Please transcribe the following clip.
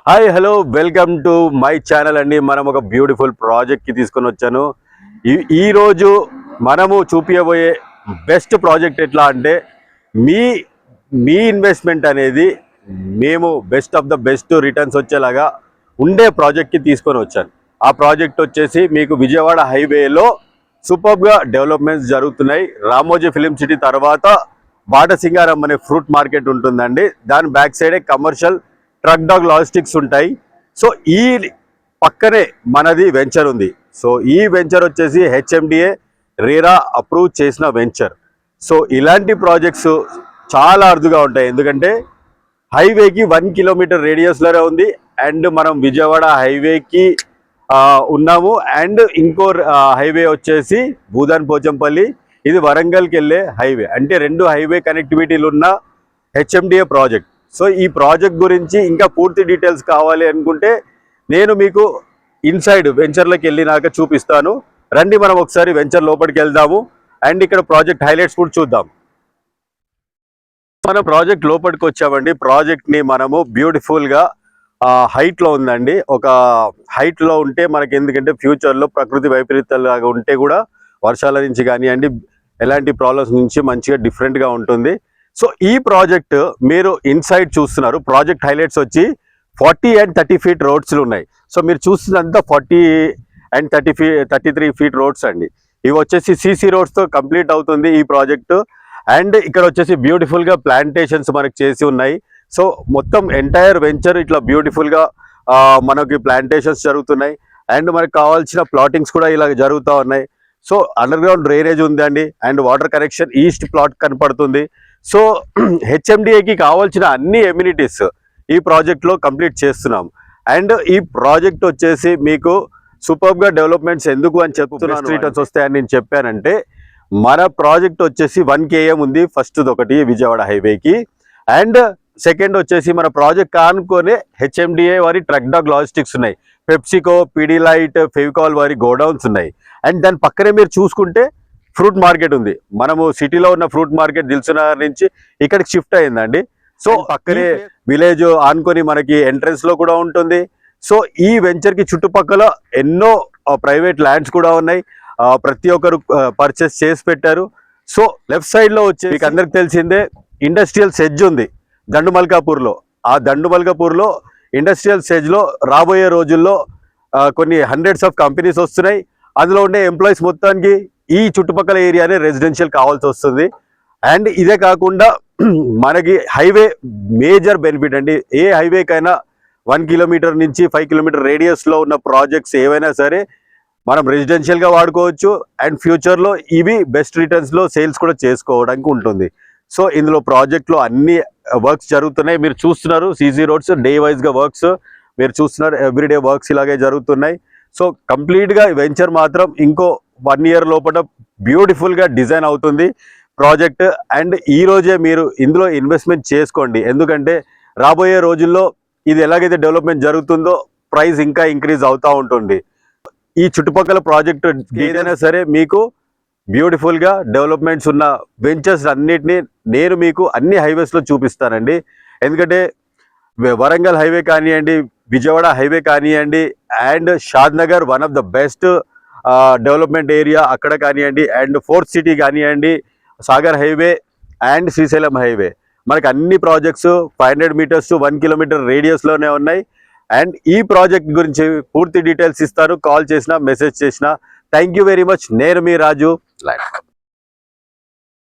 Hi hello welcome to my channel అండి. మనం ఒక బ్యూటిఫుల్ ప్రాజెక్ట్కి తీసుకొని వచ్చాను. ఈరోజు మనము చూపించబోయే బెస్ట్ ప్రాజెక్ట్ ఎట్లా అంటే మీ మీ ఇన్వెస్ట్మెంట్ అనేది మేము best of the best returns వచ్చేలాగా ఉండే ప్రాజెక్ట్కి తీసుకొని వచ్చాను. ఆ ప్రాజెక్ట్ వచ్చేసి మీకు విజయవాడ హైవేలో సూపర్గా డెవలప్మెంట్స్ జరుగుతున్నాయి. రామోజీ ఫిలిం సిటీ తర్వాత బాటసింగారం అనే ఫ్రూట్ మార్కెట్ ఉంటుందండి. దాని బ్యాక్ సైడే కమర్షియల్ ట్రక్ డాగ్ లాజిస్టిక్స్ ఉంటాయి. సో ఈ పక్కనే మనది వెంచర్ ఉంది. సో ఈ వెంచర్ వచ్చేసి హెచ్ఎండిఏ రేరా అప్రూవ్ చేసిన వెంచర్. సో ఇలాంటి ప్రాజెక్ట్స్ చాలా అరుదుగా ఉంటాయి, ఎందుకంటే హైవేకి 1 కిలోమీటర్ రేడియస్లోనే ఉంది. అండ్ మనం విజయవాడ హైవేకి ఉన్నాము. అండ్ ఇంకో హైవే వచ్చేసి భూదాన్ పోచంపల్లి, ఇది వరంగల్కి వెళ్ళే హైవే. అంటే 2 హైవే కనెక్టివిటీలు ఉన్న హెచ్ఎండిఏ ప్రాజెక్ట్. సో ఈ ప్రాజెక్ట్ గురించి ఇంకా పూర్తి డీటెయిల్స్ కావాలి అనుకుంటే నేను మీకు ఇన్సైడ్ వెంచర్లోకి వెళ్ళినాక చూపిస్తాను. రండి మనం ఒకసారి వెంచర్ లోపలికి వెళ్దాము. అండ్ ఇక్కడ ప్రాజెక్ట్ హైలైట్స్ కూడా చూద్దాం. మనం ప్రాజెక్ట్ లోపలికి వచ్చామండి. ప్రాజెక్ట్ని మనము బ్యూటిఫుల్గా హైట్లో ఉందండి. ఒక హైట్లో ఉంటే మనకి ఎందుకంటే ఫ్యూచర్లో ప్రకృతి వైపరీత్యాలుగా ఉంటే కూడా వర్షాల నుంచి కానివ్వండి, ఎలాంటి ప్రాబ్లమ్స్ నుంచి మంచిగా డిఫరెంట్గా ఉంటుంది. సో ఈ ప్రాజెక్ట్ మీరు ఇన్సైడ్ చూస్తున్నారు. ప్రాజెక్ట్ హైలైట్స్ వచ్చి 40 and 30 ఫీట్ రోడ్స్లు ఉన్నాయి. సో మీరు చూస్తున్నంత 40 and 33 ఫీట్ రోడ్స్ అండి. ఇవి వచ్చేసి సిసి రోడ్స్తో కంప్లీట్ అవుతుంది ఈ ప్రాజెక్టు. అండ్ ఇక్కడ వచ్చేసి బ్యూటిఫుల్గా ప్లాంటేషన్స్ మనకు చేసి ఉన్నాయి. సో మొత్తం ఎంటైర్ వెంచర్ ఇట్లా బ్యూటిఫుల్గా మనకి ప్లాంటేషన్స్ జరుగుతున్నాయి. అండ్ మనకు కావాల్సిన ప్లాటింగ్స్ కూడా ఇలా జరుగుతూ ఉన్నాయి. సో అండర్ గ్రౌండ్ డ్రైనేజ్ ఉందండి. And water connection east plot కనపడుతుంది. సో హెచ్ఎండిఏకి కావాల్సిన అన్ని ఎమ్యూనిటీస్ ఈ ప్రాజెక్ట్లో కంప్లీట్ చేస్తున్నాం. అండ్ ఈ ప్రాజెక్ట్ వచ్చేసి మీకు సూపర్గా డెవలప్మెంట్స్ ఎందుకు అని చెప్తున్నాను, రిటర్న్స్ వస్తాయని నేను చెప్పానంటే, మన ప్రాజెక్ట్ వచ్చేసి 1 km ఉంది. ఫస్ట్ది ఒకటి విజయవాడ హైవేకి. అండ్ సెకండ్ వచ్చేసి మన ప్రాజెక్ట్ కానుకొని హెచ్ఎండిఏ వారి ట్రక్ డాగ్ లాజిస్టిక్స్ ఉన్నాయి. పెప్సికో, పీడీలైట్, ఫెవికాల్ వారి గోడౌన్స్ ఉన్నాయి. అండ్ దాని పక్కనే మీరు చూసుకుంటే ఫ్రూట్ మార్కెట్ ఉంది. మనము సిటీలో ఉన్న ఫ్రూట్ మార్కెట్ దిల్సునగర్ నుంచి ఇక్కడికి షిఫ్ట్ అయిందండి. సో పక్కనే విలేజ్ ఆనుకొని మనకి ఎంట్రన్స్ లో కూడా ఉంటుంది. సో ఈ వెంచర్ కి చుట్టుపక్కల ఎన్నో ప్రైవేట్ ల్యాండ్స్ కూడా ఉన్నాయి. ప్రతి ఒక్కరు పర్చేస్ చేసి పెట్టారు. సో లెఫ్ట్ సైడ్ లో వచ్చి మీకు అందరికి తెలిసిందే ఇండస్ట్రియల్ సెజ్ ఉంది దండుమల్కాపూర్లో. ఆ దండుమల్కాపూర్లో ఇండస్ట్రియల్ సెజ్ లో రాబోయే రోజుల్లో కొన్ని హండ్రెడ్స్ ఆఫ్ కంపెనీస్ వస్తున్నాయి. అందులో ఉండే ఎంప్లాయీస్ మొత్తానికి ఈ చుట్టుపక్కల ఏరియానే రెసిడెన్షియల్ కావాల్సి వస్తుంది. అండ్ ఇదే కాకుండా మనకి హైవే మేజర్ బెనిఫిట్ అండి. ఏ హైవేకైనా 1 కిలోమీటర్ నుంచి 5 కిలోమీటర్ రేడియస్లో ఉన్న ప్రాజెక్ట్స్ ఏవైనా సరే మనం రెసిడెన్షియల్గా వాడుకోవచ్చు. అండ్ ఫ్యూచర్లో ఇవి బెస్ట్ రిటర్న్స్లో సేల్స్ కూడా చేసుకోవడానికి ఉంటుంది. సో ఇందులో ప్రాజెక్ట్లో అన్ని వర్క్స్ జరుగుతున్నాయి. మీరు చూస్తున్నారు సీసీ రోడ్స్ డే వైజ్గా వర్క్స్ మీరు చూస్తున్నారు. ఎవ్రీడే వర్క్స్ ఇలాగే జరుగుతున్నాయి. సో కంప్లీట్గా వెంచర్ మాత్రం ఇంకో 1 year లోపల బ్యూటిఫుల్గా డిజైన్ అవుతుంది ప్రాజెక్ట్. అండ్ ఈ రోజే మీరు ఇందులో ఇన్వెస్ట్మెంట్ చేసుకోండి, ఎందుకంటే రాబోయే రోజుల్లో ఇది ఎలాగైతే డెవలప్మెంట్ జరుగుతుందో ప్రైస్ ఇంకా ఇంక్రీజ్ అవుతూ ఉంటుంది. ఈ చుట్టుపక్కల ప్రాజెక్ట్ ఏదైనా సరే మీకు బ్యూటిఫుల్గా డెవలప్మెంట్స్ ఉన్న వెంచర్స్ అన్నిటినీ నేను మీకు అన్ని హైవేస్లో చూపిస్తానండి. ఎందుకంటే వరంగల్ హైవే కానివ్వండి, విజయవాడ హైవే కానివ్వండి, and Shadnagar one of the best development area అక్కడ కానివ్వండి, అండ్ ఫోర్త్ సిటీ కానివ్వండి, Sagar highway and Srisailam highway, మనకి అన్ని ప్రాజెక్ట్స్ 500 మీటర్స్ 1 కిలోమీటర్ రేడియస్లోనే ఉన్నాయి. అండ్ ఈ ప్రాజెక్ట్ గురించి పూర్తి డీటెయిల్స్ ఇస్తాను. కాల్ చేసినా మెసేజ్ చేసినా. Thank you very much. నేను మీ రాజు.